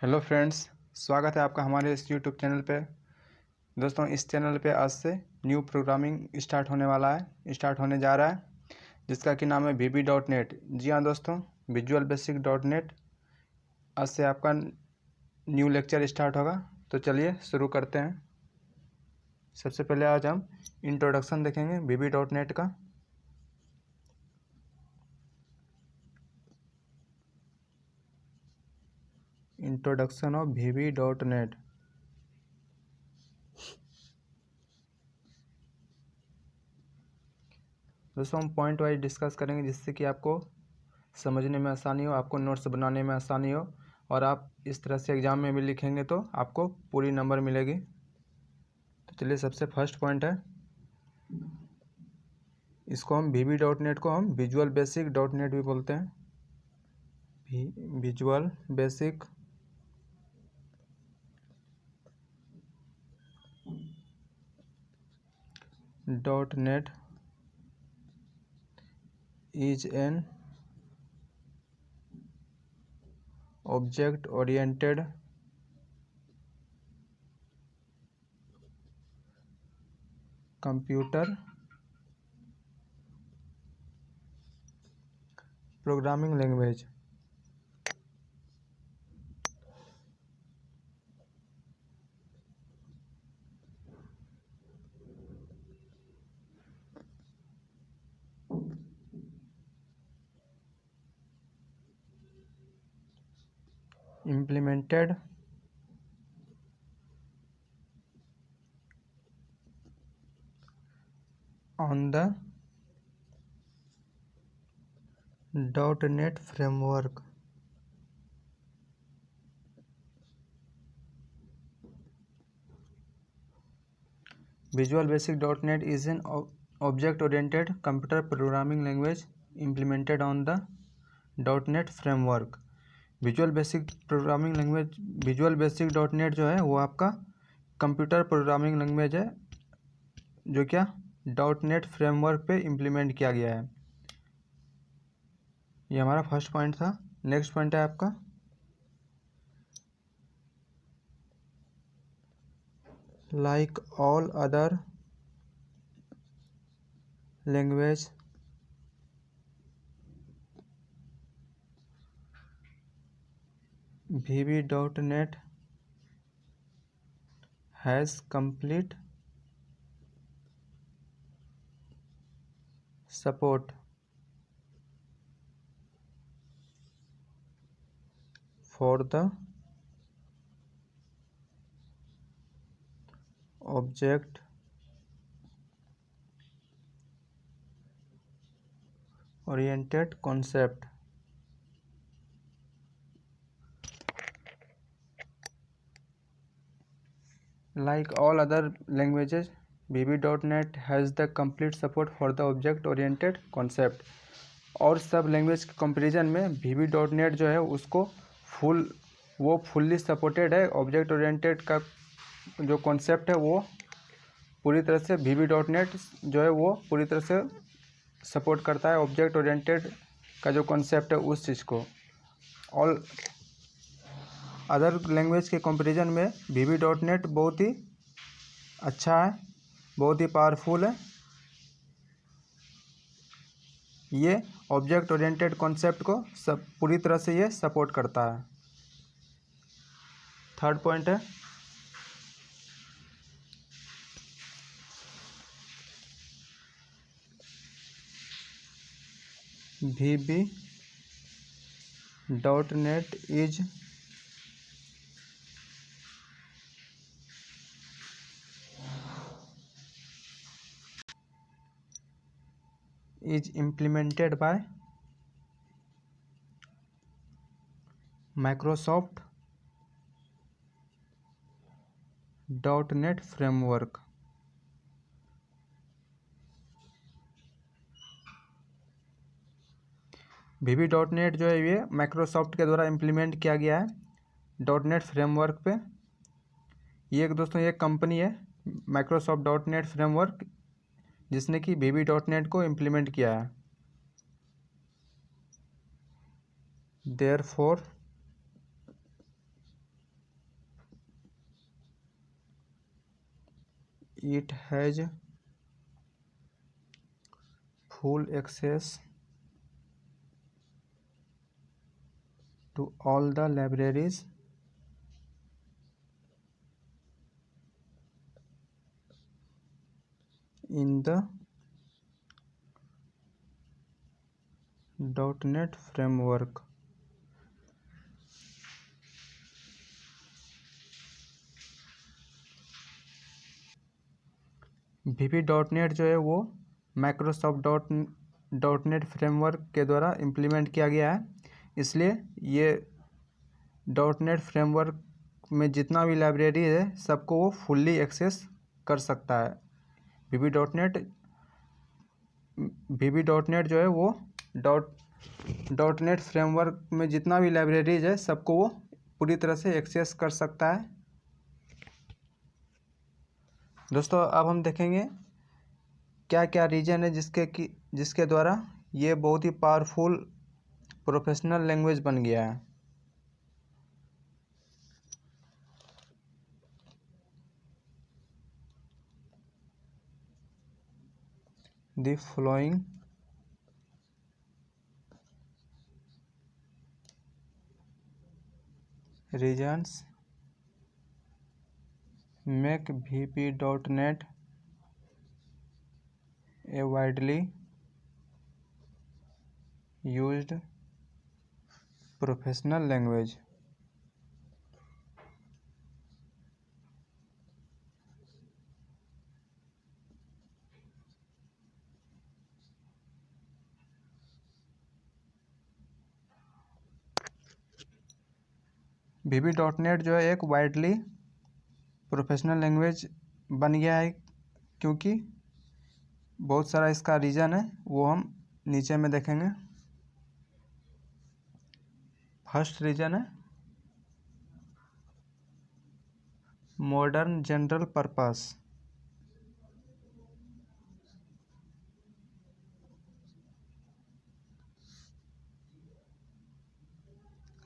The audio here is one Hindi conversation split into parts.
हेलो फ्रेंड्स, स्वागत है आपका हमारे इस यूट्यूब चैनल पे। दोस्तों, इस चैनल पे आज से न्यू प्रोग्रामिंग स्टार्ट होने जा रहा है, जिसका कि नाम है VB.NET। जी हाँ दोस्तों, विजुअल बेसिक डॉट नेट आज से आपका न्यू लेक्चर स्टार्ट होगा। तो चलिए शुरू करते हैं। सबसे पहले आज हम इंट्रोडक्शन देखेंगे VB.NET का। इंट्रोडक्शन ऑफ VB.NEट। दोस्तों, हम पॉइंट वाइज डिस्कस करेंगे, जिससे कि आपको समझने में आसानी हो, आपको नोट्स बनाने में आसानी हो, और आप इस तरह से एग्ज़ाम में भी लिखेंगे तो आपको पूरी नंबर मिलेगी। तो चलिए, सबसे फर्स्ट पॉइंट है, इसको हम VB.NET को हम विजुअल बेसिक डॉट नेट भी बोलते हैं। Visual basic dot net is an object oriented computer programming language। implemented on the .NET framework। Visual Basic .NET is an object-oriented computer programming language implemented on the .NET framework। Visual basic programming language visual basic dot net जो है वो आपका कंप्यूटर प्रोग्रामिंग लैंग्वेज है, जो क्या .NET फ्रेमवर्क पे इम्प्लीमेंट किया गया है। ये हमारा फर्स्ट पॉइंट था। नेक्स्ट पॉइंट है आपका like all other language VB.NET has complete support for the object oriented concept। Like all other languages, VB.NET has the complete support for the object oriented concept। और सब लैंग्वेज के कंपैरिजन में VB.NET जो है उसको फुल्ली सपोर्टेड है। ऑब्जेक्ट ओरिएंटेड का जो कॉन्सेप्ट है वो पूरी तरह से VB.NET जो है वो पूरी तरह से सपोर्ट करता है। ऑब्जेक्ट ओरिएंटेड का जो कॉन्सेप्ट है उस चीज़ को ऑल अदर लैंग्वेज के कंपैरिजन में VB.NEट बहुत ही अच्छा है, बहुत ही पावरफुल है। ये ऑब्जेक्ट ओरिएंटेड कॉन्सेप्ट को सब पूरी तरह से ये सपोर्ट करता है। थर्ड पॉइंट है VB.NET is implemented by Microsoft .NET framework। VB.NET जो है ये माइक्रोसॉफ्ट के द्वारा इम्प्लीमेंट किया गया है .NET फ्रेमवर्क पे। ये एक दोस्तों ये कंपनी है माइक्रोसॉफ्ट .NET फ्रेमवर्क, जिसने कि VB.NET को इम्प्लीमेंट किया है। Therefore It has full access to all the libraries in the .NET framework. VB.NET जो है वो माइक्रोसॉफ्ट .NET फ्रेमवर्क के द्वारा इम्प्लीमेंट किया गया है, इसलिए ये .NET फ्रेमवर्क में जितना भी लाइब्रेरी है सबको वो फुल्ली एक्सेस कर सकता है। VB.NEट जो है वो .NEट फ्रेमवर्क में जितना भी लाइब्रेरीज है सबको वो पूरी तरह से एक्सेस कर सकता है। दोस्तों अब हम देखेंगे क्या क्या रीजन है जिसके द्वारा ये बहुत ही पावरफुल प्रोफेशनल लैंग्वेज बन गया है। The following reasons make VB.NET a widely used professional language. VB.NET जो है एक वाइडली प्रोफेशनल लैंग्वेज बन गया है क्योंकि बहुत सारा इसका रीज़न है, वो हम नीचे में देखेंगे। फर्स्ट रीज़न है मॉडर्न जनरल पर्पस।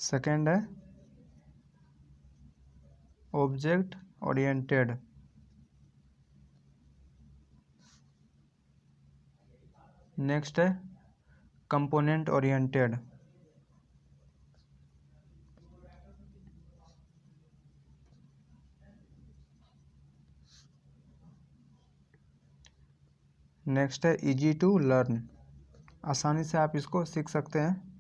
सेकेंड है ऑब्जेक्ट ओरिएंटेड। नेक्स्ट है कंपोनेंट ओरिएंटेड। नेक्स्ट है इजी टू लर्न, आसानी से आप इसको सीख सकते हैं।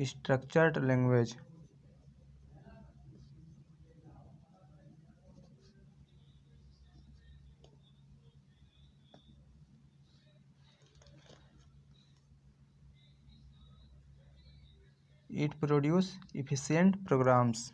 Structured language. It produce efficient programs.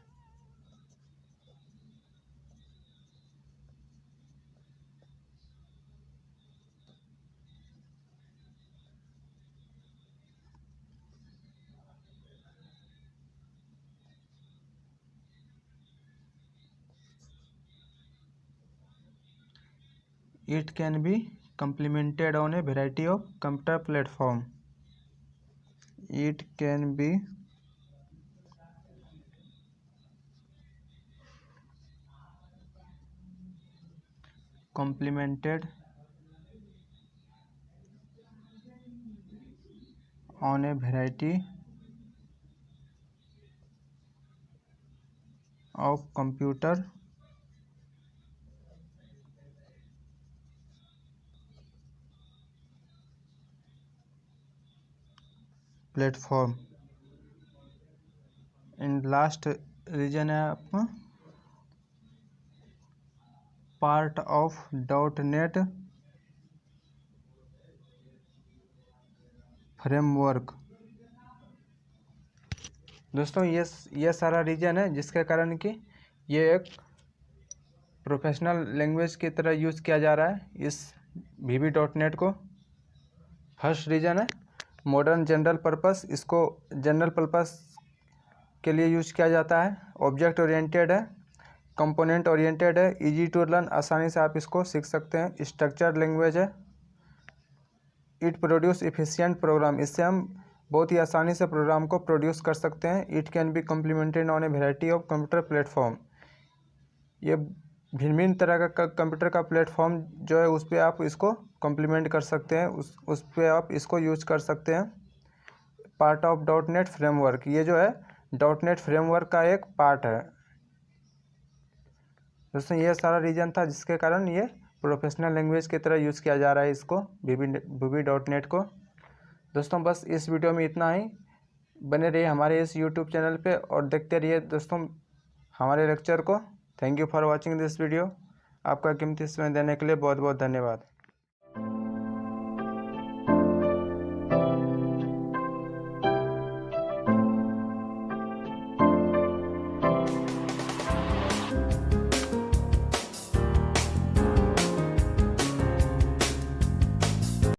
It can be implemented on a variety of computer platform. It can be implemented on a variety of computer platform. And last reason है आपका पार्ट ऑफ .NET फ्रेमवर्क। दोस्तों ये सारा रीजन है जिसके कारण कि ये एक प्रोफेशनल लैंग्वेज की तरह यूज़ किया जा रहा है इस VB.NET को। फर्स्ट रीजन है मॉडर्न जनरल पर्पस, इसको जनरल पर्पस के लिए यूज़ किया जाता है। ऑब्जेक्ट ओरिएंटेड है, कंपोनेंट ओरिएंटेड है, इजी टू लर्न, आसानी से आप इसको सीख सकते हैं। स्ट्रक्चर्ड लैंग्वेज है, इट प्रोड्यूस एफिशिएंट प्रोग्राम, इससे हम बहुत ही आसानी से प्रोग्राम को प्रोड्यूस कर सकते हैं। It can be complemented on a variety of computer platform, ये भिन्न भिन्न तरह का कंप्यूटर का प्लेटफॉर्म जो है उस पर आप इसको कम्प्लीमेंट कर सकते हैं, उस पर आप इसको यूज कर सकते हैं। Part of dot net framework, ये जो है डॉट नेट फ्रेमवर्क का एक पार्ट है। दोस्तों ये सारा रीजन था जिसके कारण ये प्रोफेशनल लैंग्वेज की तरह यूज़ किया जा रहा है इसको, वीबी डॉट नेट को। दोस्तों बस इस वीडियो में इतना ही। बने रहिए हमारे इस यूट्यूब चैनल पे और देखते रहिए दोस्तों हमारे लेक्चर को। Thank you for watching this video. आपका कीमती समय देने के लिए बहुत बहुत धन्यवाद।